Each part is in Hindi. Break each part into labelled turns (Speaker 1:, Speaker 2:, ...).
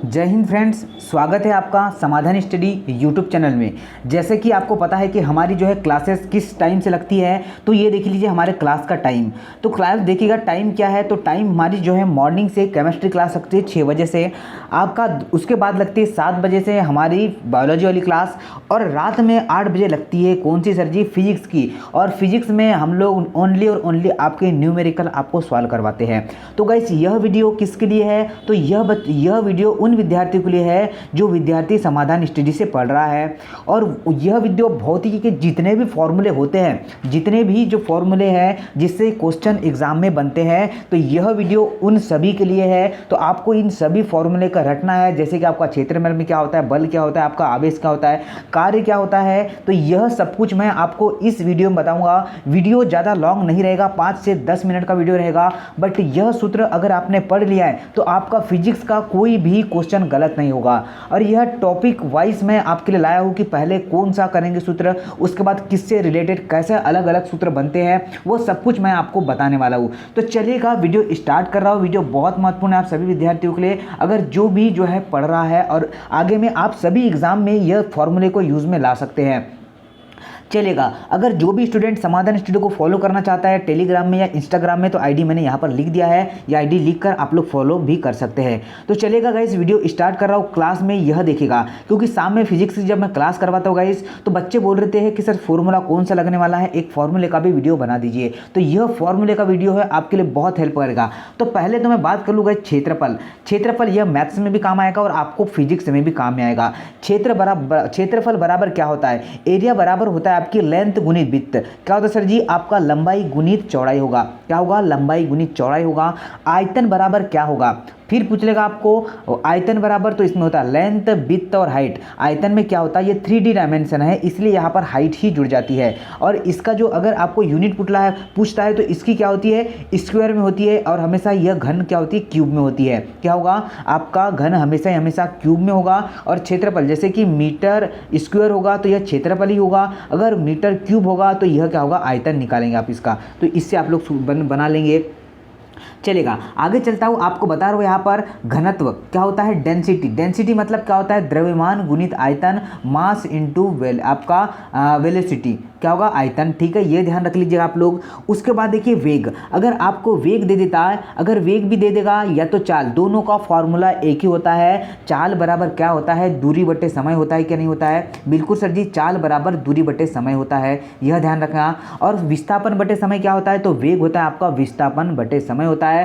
Speaker 1: जय हिंद फ्रेंड्स, स्वागत है आपका समाधान स्टडी यूट्यूब चैनल में। जैसे कि आपको पता है कि हमारी जो है क्लासेस किस टाइम से लगती है, तो ये देख लीजिए हमारे क्लास का टाइम। तो क्लास देखिएगा टाइम क्या है, तो टाइम हमारी जो है मॉर्निंग से केमिस्ट्री क्लास लगती है 6 बजे से आपका, उसके बाद लगती है 7 बजे से हमारी बायोलॉजी वाली क्लास, और रात में 8 बजे लगती है कौन सी सर जी, फिजिक्स की। और फिजिक्स में हम लोग ओनली और ओनली आपके न्यूमेरिकल आपको सॉल्व करवाते हैं। तो गाइस यह वीडियो किसके लिए है, तो यह वीडियो उन विद्यार्थियों के लिए है जो विद्यार्थी समाधान स्टडी से पढ़ रहा है। और यह वीडियो भौतिकी के जितने भी फॉर्मूले होते हैं, जितने भी जो फॉर्मूले हैं जिससे क्वेश्चन एग्जाम में बनते हैं, तो यह वीडियो उन सभी के लिए है। तो आपको इन सभी फॉर्मूले का रटना है, जैसे कि आपका क्षेत्रफल में क्या होता है, बल क्या होता है, आपका आवेश क्या होता है, कार्य क्या होता है। तो यह सब कुछ मैं आपको इस वीडियो में बताऊंगा। वीडियो ज़्यादा लॉन्ग नहीं रहेगा, 5 से 10 मिनट का वीडियो रहेगा। बट यह सूत्र अगर आपने पढ़ लिया है तो आपका फिजिक्स का कोई भी क्वेश्चन गलत नहीं होगा। और यह टॉपिक वाइज मैं आपके लिए लाया हूं कि पहले कौन सा करेंगे सूत्र, उसके बाद किससे रिलेटेड कैसे अलग अलग सूत्र बनते हैं, वो सब कुछ मैं आपको बताने वाला हूं। तो चलिएगा वीडियो स्टार्ट कर रहा हूं। वीडियो बहुत महत्वपूर्ण है आप सभी विद्यार्थियों के लिए, अगर जो भी जो है पढ़ रहा है, और आगे में आप सभी एग्जाम में यह फॉर्मूले को यूज में ला सकते हैं। चलेगा, अगर जो भी स्टूडेंट समाधान स्टूडियो को फॉलो करना चाहता है टेलीग्राम में या इंस्टाग्राम में, तो आईडी मैंने यहाँ पर लिख दिया है, या आईडी लिखकर आप लोग फॉलो भी कर सकते हैं। तो चलेगा गाइस, वीडियो स्टार्ट कर रहा हूँ। क्लास में यह देखिएगा, क्योंकि शाम में फिजिक्स की जब मैं क्लास करवाता हूँ गाइस, तो बच्चे बोल रहे हैं कि सर फॉर्मूला कौन सा लगने वाला है, एक फॉर्मूले का भी वीडियो बना दीजिए। तो यह फॉर्मूले का वीडियो है, आपके लिए बहुत हेल्प करेगा। तो पहले तो मैं बात कर लूँगा क्षेत्रफल। क्षेत्रफल यह मैथ्स में भी काम आएगा और आपको फिजिक्स में भी काम में आएगा। क्षेत्रफल बराबर क्या होता है, एरिया बराबर होता है आपकी लेंथ गुणित विड्थ। क्या होता है सर जी, आपका लंबाई गुणित चौड़ाई होगा। क्या होगा, लंबाई गुणित चौड़ाई होगा। आयतन बराबर क्या होगा, फिर पूछ लेगा आपको आयतन बराबर, तो इसमें होता है लेंथ विड्थ और हाइट। आयतन में क्या होता है, ये 3D डायमेंशन है, इसलिए यहाँ पर हाइट ही जुड़ जाती है। और इसका जो अगर आपको यूनिट पूछता है तो इसकी क्या होती है, स्क्वायर में होती है, और हमेशा यह घन क्या होती है, क्यूब में होती है। क्या होगा, आपका घन हमेशा क्यूब में होगा। और क्षेत्रफल जैसे कि मीटर स्क्वायर होगा तो यह क्षेत्रफल ही होगा, अगर मीटर क्यूब होगा तो यह क्या होगा, आयतन निकालेंगे आप इसका। तो इससे आप लोग बना लेंगे। चलेगा, आगे चलता हूँ, आपको बता रहा हूँ यहाँ पर घनत्व क्या होता है, डेंसिटी। डेंसिटी मतलब क्या होता है, द्रव्यमान गुणित आयतन, मास इनटू आपका वेलोसिटी, क्या होगा, आयतन। ठीक है, ये ध्यान रख लीजिएगा आप लोग। उसके बाद देखिए वेग, अगर आपको वेग दे देता है, अगर वेग भी दे देगा या तो चाल, दोनों का फॉर्मूला एक ही होता है। चाल बराबर क्या होता है, दूरी बटे समय होता है, क्या नहीं होता है, बिल्कुल सर जी, चाल बराबर दूरी बटे समय होता है, यह ध्यान रखना। और विस्थापन बटे समय क्या होता है, तो वेग होता है आपका विस्थापन बटे समय होता है,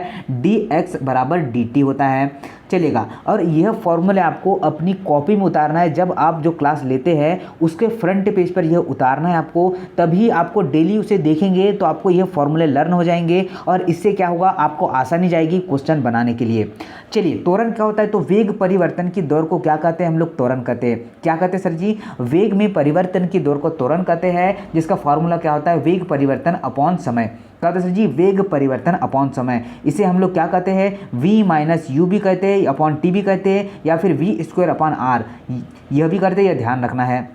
Speaker 1: dx बराबर dt होता है। चलेगा, और यह फॉर्मूले आपको अपनी कॉपी में उतारना है। जब आप जो क्लास लेते हैं उसके फ्रंट पेज पर यह उतारना है आपको, तभी आपको डेली उसे देखेंगे तो आपको यह फॉर्मूले लर्न हो जाएंगे, और इससे क्या होगा, आपको आसानी जाएगी क्वेश्चन बनाने के लिए। चलिए, त्वरण क्या होता है, तो वेग परिवर्तन की दौर को क्या कहते हैं, हम लोग त्वरण कहते हैं। क्या कहते हैं सर जी, वेग में परिवर्तन की दौर को त्वरण कहते हैं, जिसका फॉर्मूला क्या होता है, वेग परिवर्तन अपॉन समय। क्या होता है सर जी, वेग परिवर्तन अपॉन समय। इसे हम लोग क्या कहते हैं, v माइनस यू भी कहते हैं, अपॉन टी भी कहते हैं, या फिर वी स्क्वायर अपॉन आर, यह भी करते हैं, यह ध्यान रखना है।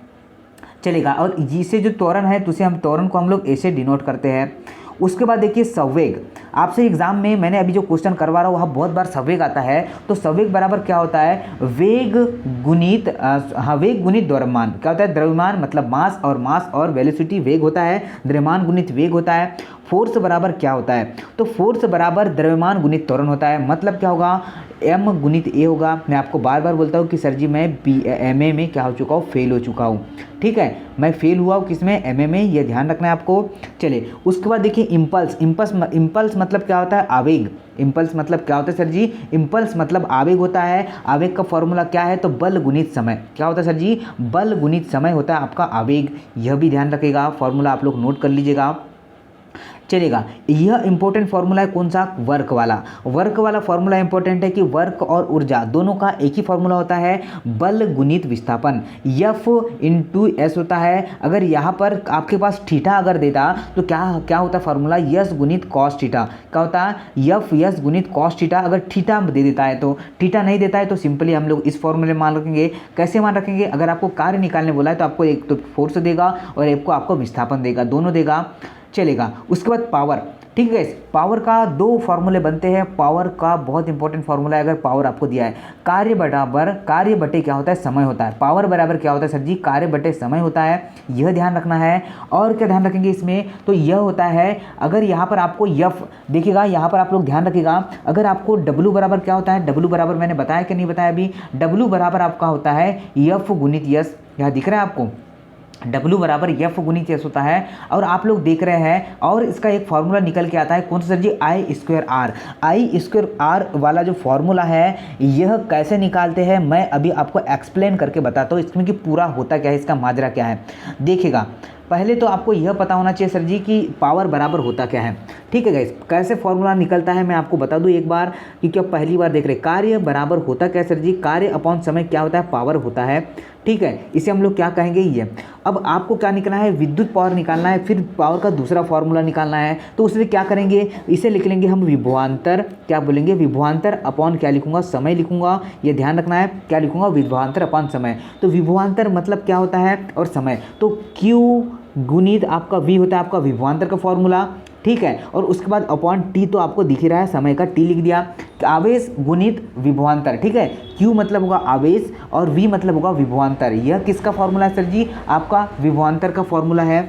Speaker 1: चलेगा, और जिसे जो त्वरण है तो उसे हम त्वरण को हम लोग ऐसे डिनोट करते हैं। उसके बाद देखिए संवेग, आपसे एग्जाम में मैंने अभी जो क्वेश्चन करवा रहा हूँ वहाँ बहुत बार संवेग आता है। तो संवेग बराबर क्या होता है, वेग गुणित वेग गुणित द्रव्यमान। क्या होता है, द्रव्यमान मतलब मास, और मास और वेलोसिटी वेग होता है, द्रव्यमान गुणित वेग होता है। फोर्स बराबर क्या होता है, तो फोर्स बराबर द्रव्यमान गुणित त्वरण होता है। मतलब क्या होगा, m गुणित a होगा। मैं आपको बार बार बोलता हूँ कि सर जी मैं MA में क्या हो चुका हूँ, फेल हो चुका हूँ। ठीक है, मैं फेल हुआ हूँ किसमें, MA में, यह ध्यान रखना है आपको। चलिए, उसके बाद देखिए इम्पल्स। इम्पल्स मतलब क्या होता है, आवेग। इम्पल्स मतलब क्या होता है सर जी, इम्पल्स मतलब आवेग होता है। आवेग का फॉर्मूला क्या है, तो बल गुणित समय। क्या होता है सर जी, बल गुणित समय होता है आपका आवेग, यह भी ध्यान रखिएगा, फॉर्मूला आप लोग नोट कर लीजिएगा। चलेगा, यह इंपॉर्टेंट फॉर्मूला है कौन सा, वर्क वाला। वर्क वाला फॉर्मूला इंपॉर्टेंट है कि वर्क और ऊर्जा दोनों का एक ही फॉर्मूला होता है, बल गुणित विस्थापन, F इंटू एस होता है। अगर यहाँ पर आपके पास थीटा अगर देता तो क्या क्या होता फॉर्मूला, यस गुणित कॉस थीटा। क्या होता है, यफ यस गुणित कॉस थीटा। अगर थीटा दे देता है तो, थीटा नहीं देता है तो सिंपली हम लोग इस फॉर्मूले मान रखेंगे। कैसे मान रखेंगे, अगर आपको कार्य निकालने बोला है तो आपको एक तो फोर्स देगा और एक को आपको विस्थापन देगा, दोनों देगा। चलेगा। उसके बाद पावर, ठीक है। पावर का दो फॉर्मूले बनते हैं। पावर का बहुत इंपॉर्टेंट फॉर्मूला है, अगर पावर आपको दिया है, कार्य बराबर कार्य बटे क्या होता है, समय होता है। पावर बराबर क्या होता है सर जी, कार्य बटे समय होता है, यह ध्यान रखना है। और क्या ध्यान रखेंगे इसमें, तो यह होता है, अगर यहाँ पर आपको यफ देखिएगा, यहाँ पर आप लोग ध्यान रखिएगा, अगर आपको डब्लू बराबर क्या होता है, डब्लू बराबर मैंने बताया कि नहीं बताया अभी, डब्लू बराबर आपका होता है यफ गुणित यस, यहाँ दिख रहा है आपको, W बराबर एफ गुणित एस होता है। और आप लोग देख रहे हैं, और इसका एक फार्मूला निकल के आता है, कौन सा sir ji, I square R. I square R वाला जो फार्मूला है, यह कैसे निकालते हैं मैं अभी आपको एक्सप्लेन करके बताता हूँ, इसमें कि पूरा होता क्या है, इसका माजरा क्या है। देखिएगा, पहले तो आपको यह पता होना चाहिए सर जी कि पावर बराबर होता क्या है, ठीक है गाइस। कैसे फॉर्मूला निकलता है मैं आपको बता दूं एक बार, क्योंकि आप पहली बार देख रहे हैं। कार्य बराबर होता क्या है सर जी, कार्य अपॉन समय क्या होता है, पावर होता है, ठीक है। इसे हम लोग क्या कहेंगे, ये। अब आपको क्या निकलना है, विद्युत पावर निकालना है, फिर पावर का दूसरा फॉर्मूला निकालना है। तो उसमें क्या करेंगे, इसे लिख लेंगे हम विभवांतर, क्या बोलेंगे, विभवांतर अपॉन क्या लिखूंगा, समय लिखूंगा, ये ध्यान रखना है, क्या लिखूंगा, विभवांतर अपॉन समय। तो विभवांतर मतलब क्या होता है, और समय, तो Q गुणित आपका V होता है आपका विभवांतर का फॉर्मूला, ठीक है। और उसके बाद अपॉन T तो आपको दिख ही रहा है, समय का T लिख दिया, आवेश गुणित विभवांतर, ठीक है। Q मतलब होगा आवेश और V मतलब होगा विभवांतर। यह किसका फॉर्मूला है सर जी, आपका विभवांतर का फॉर्मूला है,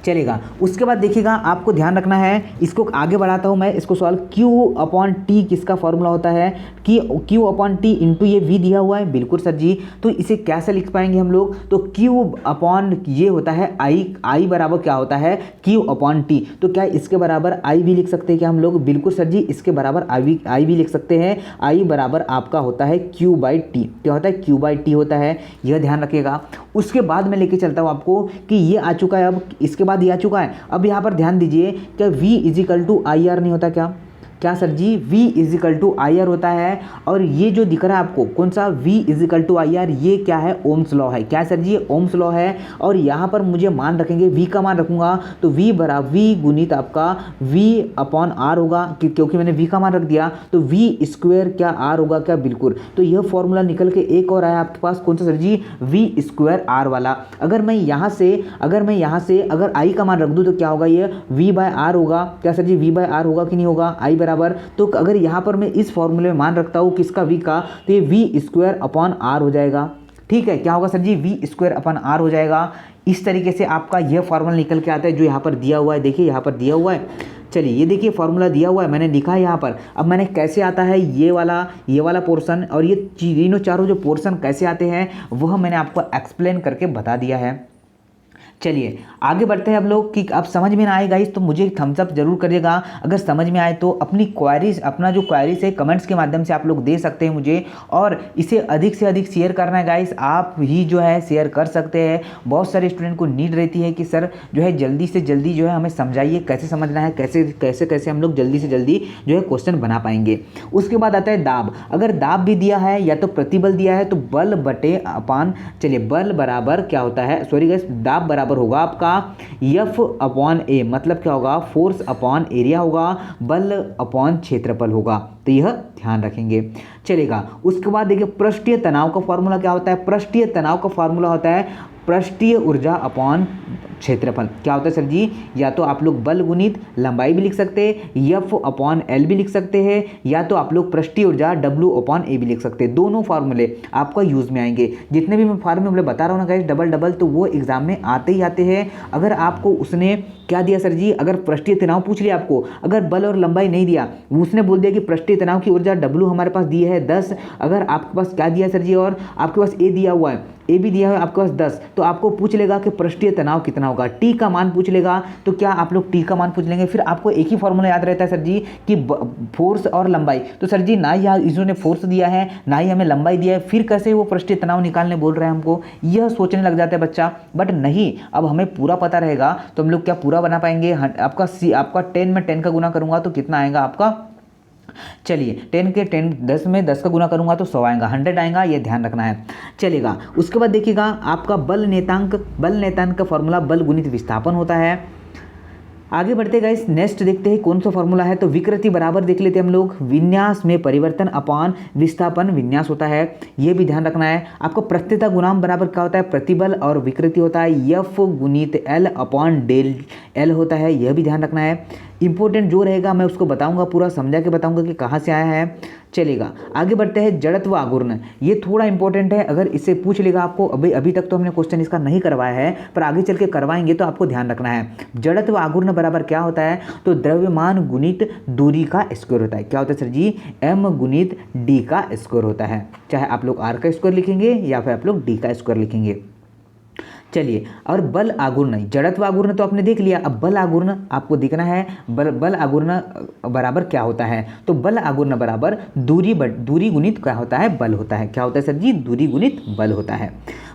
Speaker 1: चलेगा। उसके बाद देखिएगा, आपको ध्यान रखना है, इसको आगे बढ़ाता हूँ मैं इसको सॉल्व। Q अपॉन टी किसका फॉर्मूला होता है, कि Q अपॉन टी इंटू ये V दिया हुआ है, बिल्कुल सर जी। तो इसे कैसे लिख पाएंगे हम लोग, तो Q अपॉन ये होता है I बराबर क्या होता है, Q अपॉन टी। तो क्या इसके बराबर I भी लिख सकते हैं क्या हम लोग, बिल्कुल सर जी, इसके बराबर I भी लिख सकते हैं। I बराबर आपका होता है Q बाई टी, क्या होता है, Q बाई टी होता है, यह ध्यान रखिएगा। उसके बाद मैं लेके चलता हूँ आपको कि ये आ चुका है, अब इसके बाद ये आ चुका है। अब यहाँ पर ध्यान दीजिए, क्या V is equal to I R नहीं होता क्या, क्या sir ji, V is equal to I R होता है। और ये जो दिख रहा है आपको कौन सा, V is equal to I R, ये क्या है, ओम्स लॉ है, क्या सर जी, ये ओम्स लॉ है। और यहाँ पर मुझे मान रखेंगे, V का मान रखूंगा, तो V बराबर V गुणित आपका V अपॉन आर होगा, क्योंकि मैंने V का मान रख दिया, तो V स्क्वायर क्या आर होगा क्या, बिल्कुल। तो यह फॉर्मूला निकल के एक और आया आपके पास, कौन सा sir ji, V square R वाला। अगर मैं यहाँ से अगर I का मान रख दूँ तो क्या होगा, ये V बाय आर होगा, क्या sir ji, V by R होगा कि नहीं होगा, I बराबर। तो अगर यहाँ पर मैं इस फॉर्मूले में मान रखता हूँ किसका, V का, तो ये V स्क्वायर अपॉन आर हो जाएगा, ठीक है। क्या होगा sir ji, V square upon R हो जाएगा। इस तरीके से आपका यह फॉर्मूला निकल के आता है, जो यहाँ पर दिया हुआ है, देखिए यहाँ पर दिया हुआ है। चलिए, ये देखिए फॉर्मूला दिया हुआ है, मैंने लिखा है यहाँ पर। अब मैंने कैसे आता है ये वाला पोर्शन, और ये तीनों चारों जो पोर्शन कैसे आते हैं, वह मैंने आपको एक्सप्लेन करके बता दिया है। चलिए आगे बढ़ते हैं हम लोग, कि अब समझ में ना आए गाइस तो मुझे थम्स अप जरूर करिएगा। अगर समझ में आए तो अपनी क्वेरीज, अपना जो क्वेरीज है कमेंट्स के माध्यम से आप लोग दे सकते हैं मुझे, और इसे अधिक से अधिक शेयर करना है गाइस। आप ही जो है शेयर कर सकते हैं। बहुत सारे स्टूडेंट को नीड रहती है कि सर जो है जल्दी से जल्दी जो है हमें समझाइए, कैसे समझना है, कैसे हम लोग जल्दी से जल्दी जो है क्वेश्चन बना पाएंगे। उसके बाद आता है दाब। अगर दाब भी दिया है या तो प्रतिबल दिया है, तो बल बटे अपान, चलिए बल बराबर क्या होता है, सॉरी गाइस, दाब बराबर होगा आपका F अपॉन ए, मतलब क्या होगा, फोर्स अपॉन एरिया होगा, बल अपॉन क्षेत्रफल होगा। तो यह ध्यान रखेंगे, चलेगा। उसके बाद देखिए, पृष्ठीय तनाव का फॉर्मूला क्या होता है, पृष्ठीय तनाव का फॉर्मूला होता है पृष्ठीय ऊर्जा अपॉन क्षेत्रफल। क्या होता है सर जी, या तो आप लोग बल गुणित लंबाई भी लिख सकते हैं, F अपॉन एल भी लिख सकते हैं, या तो आप लोग पृष्ठीय ऊर्जा W अपॉन ए भी लिख सकते हैं। दोनों फार्मूले आपका यूज में आएंगे। जितने भी मैं फार्मूले बता रहा हूँ ना गाइस, डबल, तो वो एग्जाम में आते ही आते हैं। अगर आपको उसने क्या दिया सर जी, अगर पृष्ठीय तनाव पूछ लिया आपको, अगर बल और लंबाई नहीं दिया, उसने बोल दिया कि पृष्ठीय तनाव की ऊर्जा W हमारे पास दी है 10, अगर आपके पास क्या दिया सर जी, और आपके पास ए दिया हुआ है, ए भी दिया है आपके पास 10, तो आपको पूछ लेगा कि पृष्ठीय तनाव कितना होगा, टी का मान पूछ लेगा। तो क्या आप लोग टी का मान पूछ लेंगे, फिर आपको एक ही फॉर्मूला याद रहता है सर जी कि फोर्स और लंबाई। तो सर जी ना ही इन्होंने फोर्स दिया है, ना ही हमें लंबाई दिया है, फिर कैसे वो पृष्ठीय तनाव निकालने बोल रहे हैं हमको, यह सोचने लग जाता है बच्चा। बट नहीं, अब हमें पूरा पता रहेगा तो हम लोग क्या पूरा बना पाएंगे। आपका 10 में 10 का गुना करूंगा तो कितना आएगा आपका, चलिए 10 के 10 में 10 का गुना करूंगा तो 100 आएगा, 100 आएगा, ये ध्यान रखना है, चलेगा। उसके बाद देखिएगा, आपका बल नेतांक का फॉर्मूला बल गुणित विस्थापन होता है। आगे बढ़ते गाइस, नेक्स्ट देखते हैं कौन सा फॉर्मूला है, तो विकृति बराबर देख लेते हैं हम लोग, विन्यास में परिवर्तन अपान विस्थापन विन्यास होता है, ये भी ध्यान रखना है। आपको प्रत्येकता गुणांक बराबर क्या होता है, प्रतिबल और विकृति होता है, F गुणित L अपॉन डेल एल होता है, यह भी ध्यान रखना है। इंपॉर्टेंट जो रहेगा मैं उसको बताऊंगा, पूरा समझा के बताऊंगा कि कहाँ से आया है। चलेगा, आगे बढ़ते हैं। जड़त्व आघूर्ण, ये थोड़ा इंपॉर्टेंट है, अगर इससे पूछ लेगा आपको, अभी तक तो हमने क्वेश्चन इसका नहीं करवाया है पर आगे चल के करवाएंगे तो आपको ध्यान रखना है। जड़त्व आघूर्ण बराबर क्या होता है, तो द्रव्यमान गुणित दूरी का स्क्वायर होता है। क्या होता है सर जी, m गुणित d का स्क्वायर होता है। चाहे आप लोग r का स्क्वायर लिखेंगे या फिर आप लोग d का स्क्वायर लिखेंगे। चलिए, और बल आघूर्ण, जड़त्व आघूर्ण तो आपने देख लिया, अब बल आघूर्ण आपको दिखना है। बल आघूर्ण बराबर क्या होता है, तो बल आघूर्ण बराबर दूरी गुणित क्या होता है, बल होता है। क्या होता है सर जी, दूरी गुणित बल होता है।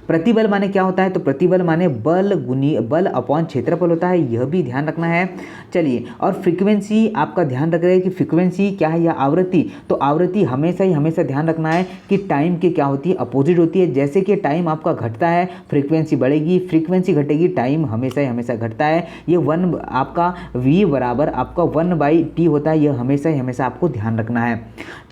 Speaker 1: प्रतिबल माने क्या होता है, तो प्रतिबल माने बल अपॉन क्षेत्रफल होता है, यह भी ध्यान रखना है। चलिए, और फ्रीक्वेंसी आपका ध्यान रख रहे हैं कि फ्रीक्वेंसी क्या है या आवृत्ति, तो आवृत्ति हमेशा ध्यान रखना है कि टाइम के क्या होती है, अपोजिट होती है। जैसे कि टाइम आपका घटता है फ्रीक्वेंसी बढ़ेगी, फ्रीक्वेंसी घटेगी टाइम हमेशा घटता है। ये वन आपका v बराबर आपका 1/t होता है, यह हमेशा आपको ध्यान रखना है।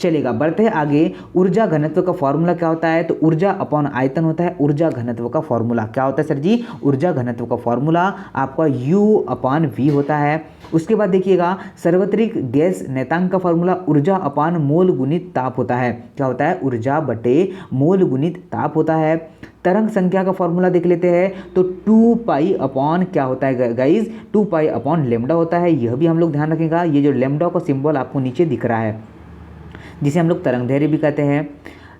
Speaker 1: चलेगा, बढ़ते हैं आगे। ऊर्जा घनत्व का फॉर्मूला क्या होता है, तो ऊर्जा अपॉन आयतन होता है। ऊर्जा घनत्व का फॉर्मूला क्या होता है सर जी, ऊर्जा घनत्व का फॉर्मूला आपका U/V होता है। उसके बाद देखिएगा, सार्वत्रिक गैस नेतांक का फॉर्मूला ऊर्जा अपान मोल गुणित ताप होता है। क्या होता है, ऊर्जा बटे मोल गुणित ताप होता है। तरंग संख्या का फॉर्मूला देख लेते हैं, तो 2 अपॉन क्या होता है गाइज, 2 अपॉन लेमडा होता है, यह भी हम लोग ध्यान रखेंगे। ये जो लेमडा का सिंबल आपको नीचे दिख रहा है, जिसे हम लोग तरंग दैर्घ्य भी कहते हैं।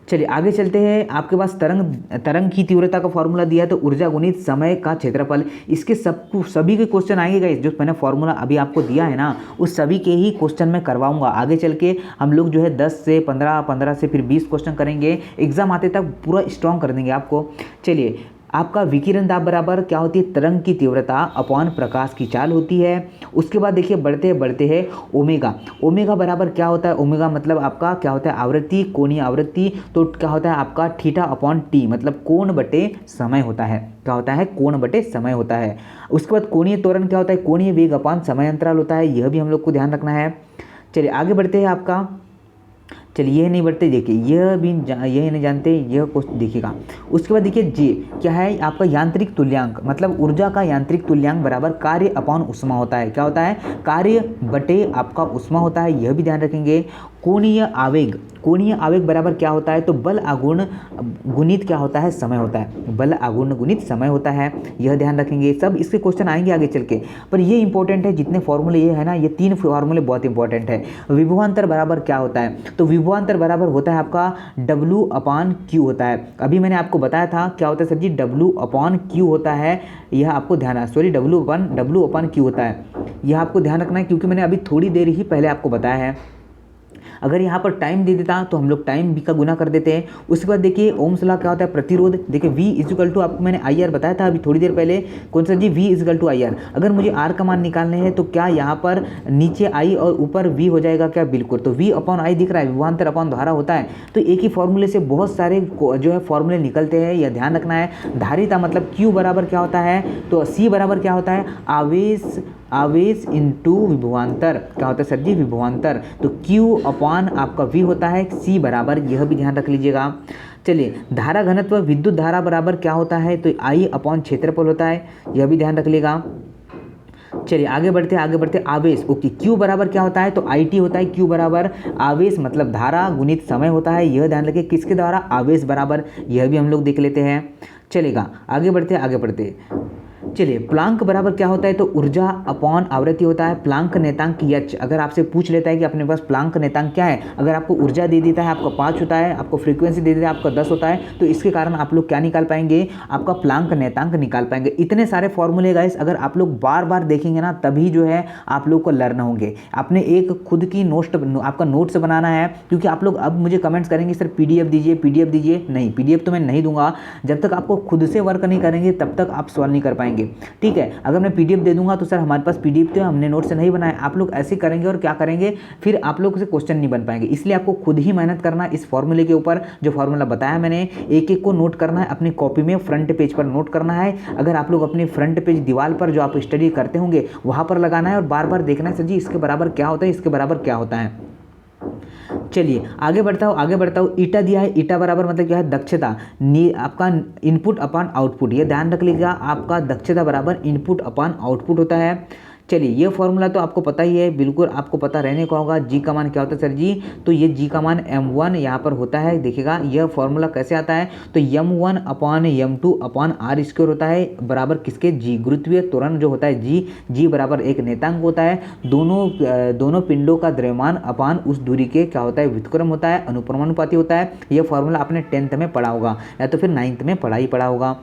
Speaker 1: चलिए आगे चलते हैं। आपके पास तरंग की तीव्रता का फॉर्मूला दिया है, तो ऊर्जा गुणित समय का क्षेत्रफल। इसके सभी के क्वेश्चन आएंगे गाइस, जो मैंने फॉर्मूला अभी आपको दिया है ना, उस सभी के ही क्वेश्चन मैं करवाऊंगा। आगे चल के हम लोग जो है 10 से 15, 15 से फिर 20 क्वेश्चन करेंगे, एग्जाम आते तक पूरा स्ट्रॉन्ग कर देंगे आपको। चलिए, आपका विकिरण दाब बराबर क्या होती है, तरंग की तीव्रता अपॉन प्रकाश की चाल होती है। उसके बाद देखिए बढ़ते हैं ओमेगा बराबर क्या होता है, ओमेगा मतलब आपका क्या होता है, आवृत्ति, कोणीय आवृत्ति। तो क्या होता है आपका थीटा अपॉन टी, मतलब कोण बटे समय होता है। क्या होता है, कोण बटे समय होता है। उसके बाद कोणीय त्वरण क्या होता है, कोणीय वेग अपॉन समय अंतराल होता है, यह भी हम लोग को ध्यान रखना है। चलिए आगे बढ़ते हैं। आपका चलिए यह नहीं बढ़ते, देखिए यह नहीं जानते, यह क्वेश्चन देखिएगा। उसके बाद देखिए जे क्या है आपका, यांत्रिक तुल्यांक, मतलब ऊर्जा का यांत्रिक तुल्यांक बराबर कार्य अपॉन उष्मा होता है। क्या होता है, कार्य बटे आपका उष्मा होता है, यह भी ध्यान रखेंगे। कोणीय आवेग बराबर क्या होता है, तो बल आघूर्ण गुणित क्या होता है, समय होता है। बल आघूर्ण गुणित समय होता है, यह ध्यान रखेंगे। सब इसके क्वेश्चन आएंगे आगे चल के, पर ये इंपॉर्टेंट है, जितने फॉर्मूले ये है ना, ये 3 फॉर्मूले बहुत इंपॉर्टेंट है। विभवांतर बराबर क्या होता है, तो विभवांतर बराबर होता है आपका W/Q होता है। अभी मैंने आपको बताया था क्या होता है सर जी, W/Q होता है, यह आपको ध्यान है, सॉरी W/Q होता है, यह आपको ध्यान रखना है, क्योंकि मैंने अभी थोड़ी देर ही पहले आपको बताया है। अगर यहाँ पर टाइम दे देता तो हम लोग टाइम भी का गुना कर देते हैं। उसके बाद देखिए ओम्स लॉ क्या होता है, प्रतिरोध। देखिए V इक्वल टू, आपको मैंने IR बताया था अभी थोड़ी देर पहले, कौन सा जी, V इक्वल टू IR। अगर मुझे R का मान निकालने हैं तो क्या यहाँ पर नीचे I और ऊपर V हो जाएगा क्या, बिल्कुल। तो V अपॉन I दिख रहा है, विभवांतर अपॉन धारा होता है। तो एक ही फॉर्मूले से बहुत सारे जो है फॉर्मूले निकलते हैं, यह ध्यान रखना है। धारिता मतलब Q बराबर क्या होता है, तो C बराबर क्या होता है, आवेश इंटू विभवांतर। क्या होता है सर जी, विभवांतर। तो Q अपॉन आपका V होता है, C बराबर, यह भी ध्यान रख लीजिएगा। चलिए, धारा घनत्व विद्युत धारा बराबर क्या होता है, तो I अपॉन क्षेत्रफल होता है, यह भी ध्यान रख लीजिएगा। चलिए आगे बढ़ते आवेश। ओके, Q बराबर क्या होता है, तो IT होता है। Q बराबर आवेश मतलब धारा गुणित समय होता है, यह ध्यान रखिए, किसके द्वारा, आवेश बराबर, यह भी हम लोग देख लेते हैं। चलेगा, आगे बढ़ते। चलिए, प्लांक बराबर क्या होता है, तो ऊर्जा अपॉन आवृत्ति होता है। प्लांक नेतांक H, अगर आपसे पूछ लेता है कि अपने पास प्लांक नेतांक क्या है, अगर आपको ऊर्जा दे देता है आपका 5 होता है, आपको फ्रीक्वेंसी दे देता है आपका 10 होता है, तो इसके कारण आप लोग क्या निकाल पाएंगे, आपका प्लांक नेतांक निकाल पाएंगे। इतने सारे फॉर्मूले गाइस, अगर आप लोग बार बार देखेंगे ना, तभी जो है आप लोग को लर्न होंगे। आपने एक खुद की आपका नोट्स बनाना है, क्योंकि आप लोग अब मुझे कमेंट्स करेंगे सर PDF दीजिए। नहीं, PDF तो मैं नहीं दूंगा, जब तक आपको खुद से वर्क नहीं करेंगे तब तक आप सॉल्व नहीं कर पाएंगे। ठीक है, अगर मैं PDF दे दूंगा तो सर हमारे पास PDF तो हमने नोट से नहीं बनाया, आप लोग ऐसे करेंगे और क्या करेंगे, फिर आप लोग से क्वेश्चन नहीं बन पाएंगे। इसलिए आपको खुद ही मेहनत करना इस फॉर्मूले के ऊपर, जो फॉर्मूला बताया मैंने, एक एक को नोट करना है, अपनी कॉपी में फ्रंट पेज पर नोट करना है। अगर आप लोग अपने फ्रंट पेज दीवार पर जो आप स्टडी करते होंगे वहाँ पर लगाना है और बार बार देखना है, सर जी इसके बराबर क्या होता है, इसके बराबर क्या होता है। चलिए आगे बढ़ता हूँ। ईटा दिया है, ईटा बराबर मतलब क्या है, दक्षता, आपका इनपुट अपॉन आउटपुट, ये ध्यान रख लीजिएगा, आपका दक्षता बराबर इनपुट अपॉन आउटपुट होता है। चलिए ये फॉर्मूला तो आपको पता ही है, बिल्कुल आपको पता रहने को होगा। जी का मान क्या होता है सर जी, तो ये जी का मान m1 यहाँ पर होता है। देखिएगा यह फॉर्मूला कैसे आता है, तो m1 upon m2 upon are square होता है बराबर किसके, जी, गुरुत्वीय त्वरण जो होता है जी बराबर एक नेतांक होता है, दोनों पिंडों का द्रव्यमान अपॉन उस दूरी के क्या होता है, व्युत्क्रम होता है, अनुप्रमानुपाती होता है। यह फॉर्मूला आपने 10th में पढ़ा होगा या तो फिर 9th में पढ़ा होगा।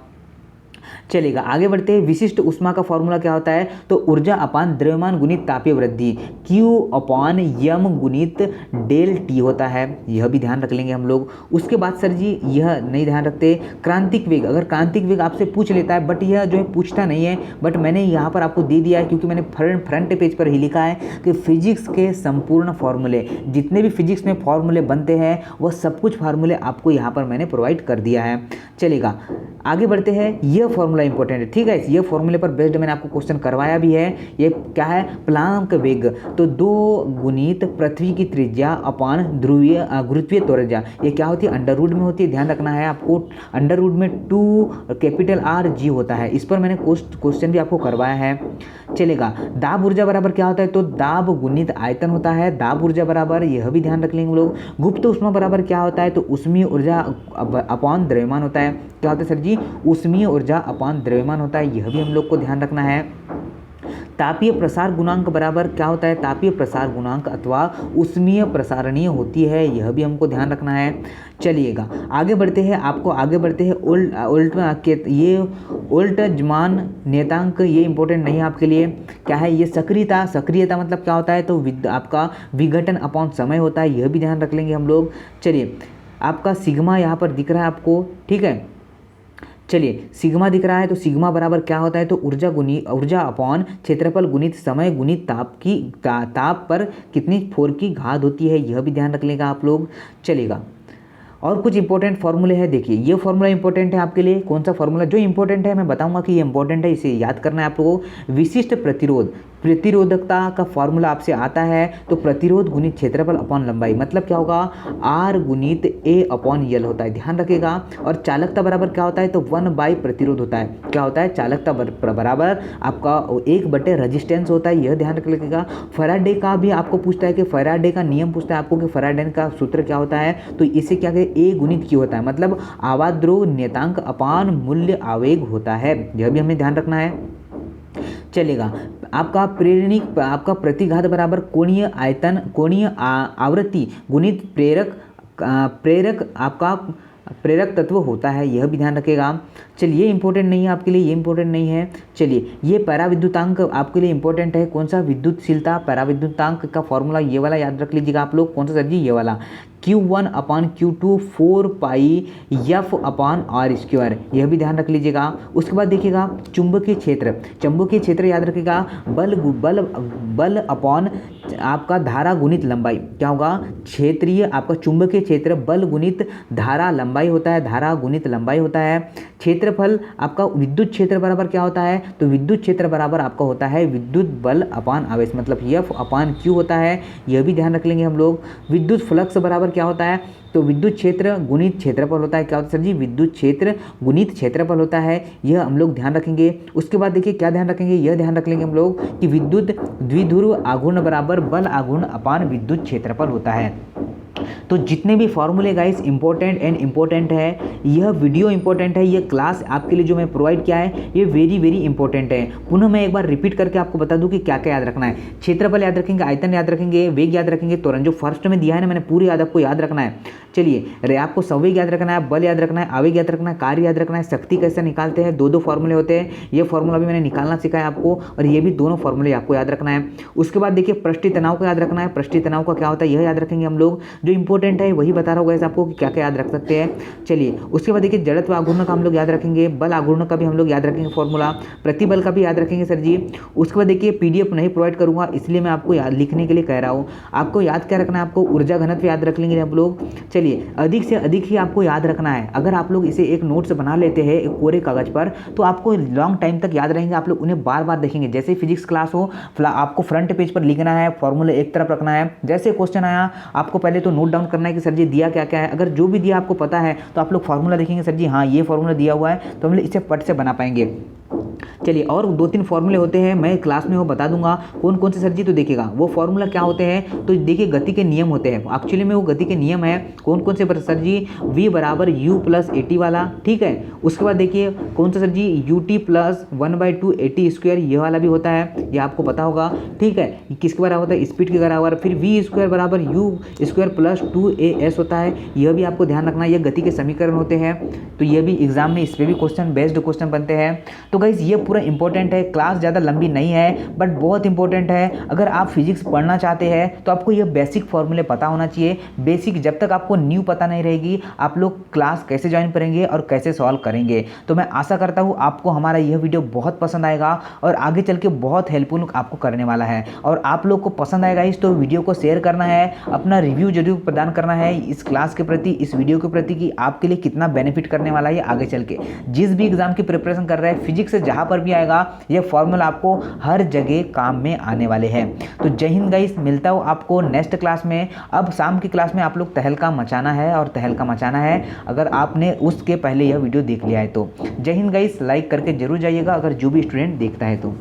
Speaker 1: चलेगा, आगे बढ़ते हैं। विशिष्ट ऊष्मा का फॉर्मूला क्या होता है, तो ऊर्जा अपान द्रव्यमान गुणित तापीय वृद्धि, Q अपॉन यम गुणित डेल टी होता है, यह भी ध्यान रख लेंगे हम लोग। उसके बाद सर जी यह नहीं ध्यान रखते, क्रांतिक वेग, अगर क्रांतिक वेग आपसे पूछ लेता है, बट यह जो है पूछता नहीं है, बट मैंने यहाँ पर आपको दे दिया है क्योंकि मैंने फ्रंट पेज पर ही लिखा है कि फिजिक्स के संपूर्ण फॉर्मूले, जितने भी फिजिक्स में फॉर्मूले बनते हैं वह सब कुछ फार्मूले आपको यहाँ पर मैंने प्रोवाइड कर दिया है। चलेगा, आगे बढ़ते हैं। यह फॉर्मूला इंपॉर्टेंट है, ठीक है, ये फॉर्मूले पर बेस्ड मैंने आपको क्वेश्चन करवाया भी है। ये क्या है, प्लांक वेग, तो 2 गुणित पृथ्वी की त्रिज्या अपान ध्रुवीय गुरुत्वीय त्वरण, ये क्या होती है, अंडर रूट में होती है, ध्यान रखना है आपको। अंडर रूट में 2 कैपिटल आर जी होता है, इस पर मैंने क्वेश्चन भी आपको करवाया है। चलेगा, दाब ऊर्जा बराबर क्या होता है, तो दाब गुणित आयतन होता है, दाब ऊर्जा बराबर, यह भी ध्यान रख लेंगे हम लोग। गुप्त ऊष्मा बराबर क्या होता है, तो ऊष्मीय ऊर्जा अपॉन द्रव्यमान होता है, क्या होता है सर जी, ऊष्मीय ऊर्जा अपॉन द्रव्यमान होता है, यह भी हम लोग को ध्यान रखना है। तापीय प्रसार गुणांक बराबर क्या होता है, तापीय प्रसार गुणांक अथवा ऊष्मीय प्रसारणीय होती है, यह भी हमको ध्यान रखना है। चलिएगा आगे बढ़ते हैं, बोल्ट्जमान नियतांक, ये इंपॉर्टेंट नहीं है आपके लिए, क्या है ये, सक्रियता मतलब क्या होता है, तो आपका विघटन अपॉन समय होता है, यह भी ध्यान रख लेंगे हम लोग। चलिए, आपका सिग्मा यहाँ पर दिख रहा है आपको, ठीक है, चलिए सिग्मा दिख रहा है, तो सिग्मा बराबर क्या होता है, तो ऊर्जा अपॉन क्षेत्रफल गुणित समय गुणित ताप पर कितनी 4 की घात होती है, यह भी ध्यान रख लेगा आप लोग। चलेगा, और कुछ इंपॉर्टेंट फॉर्मूले हैं, देखिए ये फॉर्मूला इंपॉर्टेंट है आपके लिए। कौन सा फॉर्मूला जो इंपॉर्टेंट है मैं बताऊंगा कि ये इंपॉर्टेंट है, इसे याद करना है आप लोगों को। विशिष्ट प्रतिरोधकता का फॉर्मूला आपसे आता है, तो प्रतिरोध गुणित क्षेत्रफल अपॉन लंबाई, मतलब क्या होगा, आर गुणित ए अपॉन यल होता है, ध्यान रखिएगा। और चालकता बराबर क्या होता है, तो 1 प्रतिरोध होता है, क्या होता है, चालकता बराबर आपका 1 रेजिस्टेंस होता है, यह ध्यान रख लीजिएगा। फैराडे का भी आपको पूछता है कि फैराडे का नियम पूछता है आपको कि फैराडे का सूत्र क्या होता है, तो इसे क्या कहते हैं, ए गुणित क्यू होता है, मतलब आवाद्रोह नियतांक अपान मूल्य आवेग होता है, यह भी हमें ध्यान रखना है। चलेगा, आपका प्रतिघात बराबर कोणीय आवृत्ति गुणित प्रेरक आपका प्रेरक तत्व होता है, यह भी ध्यान रखेगा। चलिए, ये इंपॉर्टेंट नहीं है आपके लिए, ये इंपॉर्टेंट नहीं है। चलिए, ये पराविद्युतांक आपके लिए इंपॉर्टेंट है, कौन सा, विद्युतशीलता पराविद्युतांक का फॉर्मूला ये वाला याद रख लीजिएगा आप लोग, कौन सा सर जी, ये वाला, Q1 upon Q2 4 pi F upon R square, यह भी ध्यान रख लीजिएगा। उसके बाद देखिएगा चुंबकीय क्षेत्र याद रखिएगा, बल अपान आपका धारा गुणित लंबाई, क्या होगा, क्षेत्रीय आपका चुंबकीय क्षेत्र बल गुणित धारा लंबाई होता है, धारा गुणित लंबाई होता है। क्षेत्रफल आपका विद्युत क्षेत्र बराबर क्या होता है, तो विद्युत क्षेत्र बराबर आपका होता है विद्युत बल अपान आवेश, मतलब F अपान Q होता है, यह भी ध्यान रख लेंगे हम लोग। विद्युत फ्लक्स बराबर क्या होता है, तो विद्युत क्षेत्र गुणित क्षेत्रफल होता है, क्या होता है सर जी, विद्युत क्षेत्र गुणित क्षेत्रफल होता है, यह हम लोग ध्यान रखेंगे। उसके बाद देखिए क्या ध्यान रखेंगे, यह ध्यान रख लेंगे हम लोग कि विद्युत द्विध्रुव आघूर्ण बराबर बल आघूर्ण अपान विद्युत क्षेत्रफल होता है। तो जितने भी फॉर्मूले गाइस इंपॉर्टेंट है, यह वीडियो इंपॉर्टेंट है, यह क्लास आपके लिए जो मैं प्रोवाइड किया है ये वेरी इंपॉर्टेंट है। पुनः मैं एक बार रिपीट करके आपको बता दूं कि क्या क्या याद रखना है। क्षेत्रफल याद रखेंगे, आयतन याद रखेंगे, वेग याद रखेंगे, त्वरण जो फर्स्ट में दिया है ना मैंने पूरी आपको याद रखना है। चलिए, आपको संवेग याद रखना है, बल याद रखना है, आवेग याद रखना है, कार्य याद रखना है, शक्ति कैसे निकालते हैं, 2 फॉर्मूले होते हैं, ये फॉर्मूला भी मैंने निकालना सिखाया आपको, और ये भी दोनों फॉर्मूले आपको याद रखना है। उसके बाद देखिए पृष्ठीय तनाव को याद रखना है, पृष्ठीय तनाव का क्या होता है यह याद रखेंगे हम लोग, जो इंपॉर्टेंट है वही बता रहा हूँ गाइस आपको कि क्या क्या याद रख सकते हैं। चलिए, उसके बाद देखिए जड़त्व आघूर्ण का हम लोग याद रखेंगे, बल आघूर्ण का भी हम लोग याद रखेंगे फॉर्मूला, प्रतिबल का भी याद रखेंगे सर जी। उसके बाद देखिए PDF नहीं प्रोवाइड करूँगा, इसलिए मैं आपको याद लिखने के लिए कह रहा हूँ। आपको याद क्या रखना है, आपको ऊर्जा घनत्व याद रख लेंगे आप लोग। चलिए, अधिक से अधिक ही आपको याद रखना है, अगर आप लोग इसे एक नोट्स बना लेते हैं एक कोरे कागज पर, तो आपको लॉन्ग टाइम तक याद रहेंगे, आप लोग उन्हें बार बार देखेंगे। जैसे ही फिजिक्स क्लास हो, आपको फ्रंट पेज पर लिखना है, फॉर्मूला एक तरफ रखना है, जैसे क्वेश्चन आया आपको पहले तो नोट डाउन करना है कि सर जी दिया क्या क्या है। अगर जो भी दिया आपको पता है तो आप लोग फार्मूला देखेंगे, सर जी हाँ ये फार्मूला दिया हुआ है, तो हम लोग इसे फट से बना पाएंगे। चलिए, और 2-3 फार्मूले होते हैं, मैं क्लास में वो बता दूंगा कौन कौन से सर जी। तो देखिएगा वो फार्मूला क्या होते हैं, तो देखिए गति के नियम होते हैं। एक्चुअली में वो गति के नियम है कौन कौन से सर जी, v बराबर u प्लस ए टी वाला, ठीक है। उसके बाद देखिए कौन सा sir ji, U T plus 1/2 A T square, ये वाला भी होता है, ये आपको पता होगा, ठीक है। किसके बराबर होता है, स्पीड के बराबर। फिर वी स्क्वायर बराबर यू स्क्वायर प्लस 2as होता है, यह भी आपको ध्यान रखना, ये गति के समीकरण होते हैं। तो ये भी एग्जाम में इस पर भी क्वेश्चन बेस्ड क्वेश्चन बनते हैं। तो गाइज ये पूरा इंपॉर्टेंट है, क्लास ज़्यादा लंबी नहीं है बट बहुत इंपॉर्टेंट है। अगर आप फिजिक्स पढ़ना चाहते हैं तो आपको ये बेसिक फॉर्मूले पता होना चाहिए। बेसिक जब तक आपको न्यू पता नहीं रहेगी, आप लोग क्लास कैसे ज्वाइन करेंगे और कैसे सॉल्व करेंगे। तो मैं आशा करता हूँ आपको हमारा यह वीडियो बहुत पसंद आएगा और आगे चल के बहुत हेल्पफुल आपको करने वाला है। और आप लोग को पसंद आएगा इस, तो वीडियो को शेयर करना है, अपना रिव्यू जरूर प्रदान करना है इस क्लास के प्रति, इस वीडियो के प्रति, कि आपके लिए कितना बेनिफिट करने वाला है आगे चल के। जिस भी एग्जाम की प्रिपरेशन कर रहे हैं, फिजिक्स से जहाँ पर भी आएगा ये फॉर्मूला आपको हर जगह काम में आने वाले हैं। तो जय हिंद गाइस, मिलता हूँ आपको नेक्स्ट क्लास में। अब शाम की क्लास में आप लोग तहलका मचाना है और तहलका मचाना है, अगर आपने उसके पहले यह वीडियो देख लिया है तो। जय हिंद गाइस, लाइक करके जरूर जाइएगा अगर जो भी स्टूडेंट देखता है तो।